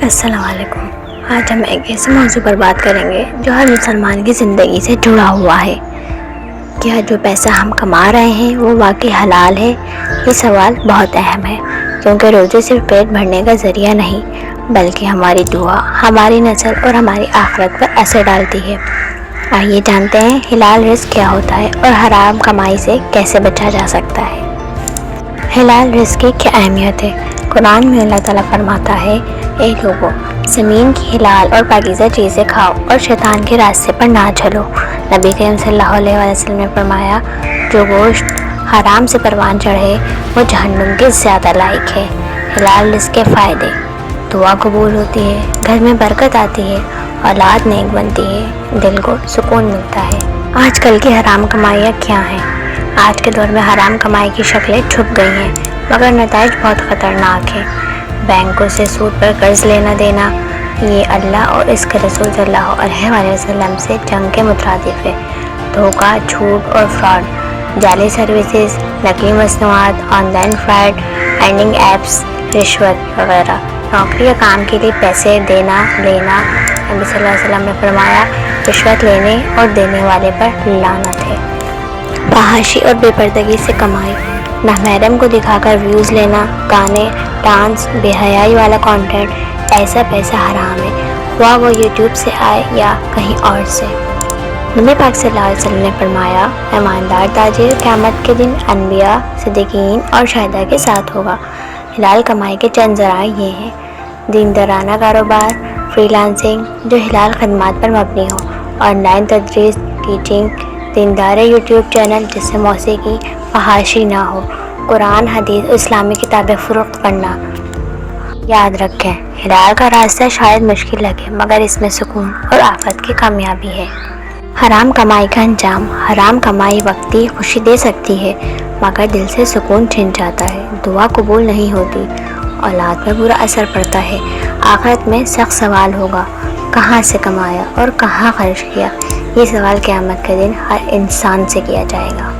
السلام علیکم۔ آج ہم ایک ایسے موضوع پر بات کریں گے جو ہر مسلمان کی زندگی سے جڑا ہوا ہے۔ کیا جو پیسہ ہم کما رہے ہیں وہ واقعی حلال ہے؟ یہ سوال بہت اہم ہے، کیونکہ روزی صرف پیٹ بھرنے کا ذریعہ نہیں بلکہ ہماری دعا، ہماری نسل اور ہماری آخرت پر اثر ڈالتی ہے۔ آئیے جانتے ہیں حلال رزق کیا ہوتا ہے اور حرام کمائی سے کیسے بچا جا سکتا ہے۔ حلال رزق کی کیا اہمیت ہے؟ قرآن میں اللہ تعالیٰ فرماتا ہے، اے لوگو، زمین کی حلال اور پاکیزہ چیزیں کھاؤ اور شیطان کے راستے پر نہ چلو۔ نبی کریم صلی اللہ علیہ وسلم نے فرمایا، جو گوشت حرام سے پروان چڑھے وہ جہنم کے زیادہ لائق ہے۔ حلال رزق کے فائدے: دعا قبول ہوتی ہے، گھر میں برکت آتی ہے، اولاد نیک بنتی ہے، دل کو سکون ملتا ہے۔ آج کل کی حرام کمائیاں کیا ہیں؟ آج کے دور میں حرام کمائی کی شکلیں چھپ گئی ہیں، مگر نتائج بہت خطرناک ہیں۔ بینکوں سے سود پر قرض لینا دینا، یہ اللہ اور اس کے رسول صلی اللہ علیہ وسلم سے جنگ کے مترادف ہے۔ دھوکہ، جھوٹ اور فراڈ، جعلی سروسز، نقلی مصنوعات، on line fraud, ending apps, رشوت وغیرہ۔ نوکری یا کام کے لیے پیسے دینا لینا، نبی صلی اللہ علیہ وسلم نے فرمایا، رشوت لینے اور دینے والے پر لعنت ہے۔ فحاشی اور بے پردگی سے کمائی، نامحرم کو دکھا کر ویوز لینا، گانے، ڈانس، بے حیائی والا کانٹینٹ، ایسا پیسہ حرام ہے، خواہ وہ یوٹیوب سے آئے یا کہیں اور سے۔ نبی پاک صلی اللہ علیہ وسلم نے فرمایا، ایماندار تاجر قیامت کے دن انبیاء، صدیقین اور شہداء کے ساتھ ہوگا۔ حلال کمائی کے چند ذرائع یہ ہیں: دیندارانہ کاروبار، فری لانسنگ جو حلال خدمات پر مبنی ہو، آن لائن تدریس، ٹیچنگ، دیندار یوٹیوب چینل جس سے موسیقی، فحاشی نہ ہو، قرآن، حدیث اور اسلامی کتابیں فروخت کرنا۔ یاد رکھیں، حلال کا راستہ شاید مشکل لگے مگر اس میں سکون اور آخرت کی کامیابی ہے۔ حرام کمائی کا انجام: حرام کمائی وقتی خوشی دے سکتی ہے مگر دل سے سکون چھن جاتا ہے، دعا قبول نہیں ہوتی، اولاد پر برا اثر پڑتا ہے، آخرت میں سخت سوال ہوگا، کہاں سے کمایا اور کہاں خرچ کیا؟ یہ سوال قیامت کے دن ہر انسان سے کیا جائے گا۔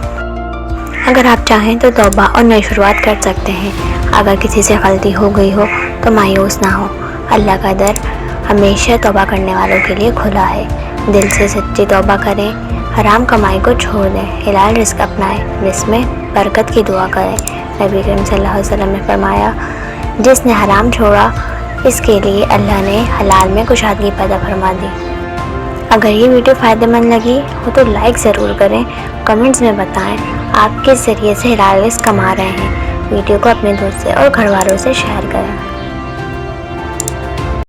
اگر آپ چاہیں تو توبہ اور نئی شروعات کر سکتے ہیں۔ اگر کسی سے غلطی ہو گئی ہو تو مایوس نہ ہو، اللہ کا در ہمیشہ توبہ کرنے والوں کے لیے کھلا ہے۔ دل سے سچی توبہ کریں، حرام کمائی کو چھوڑ دیں، حلال رزق اپنائیں، جس میں برکت کی دعا کریں۔ نبی کریم صلی اللہ علیہ وسلم نے فرمایا، جس نے حرام چھوڑا اس کے لیے اللہ نے حلال میں کشادگی پیدا فرما دی۔ اگر یہ ویڈیو فائدہ مند لگی ہو تو لائک ضرور کریں، کمنٹس میں بتائیں آپ کس ذریعے سے حلال رزق کما رہے ہیں۔ ویڈیو کو اپنے دوست اور گھر والوں سے شیئر کریں۔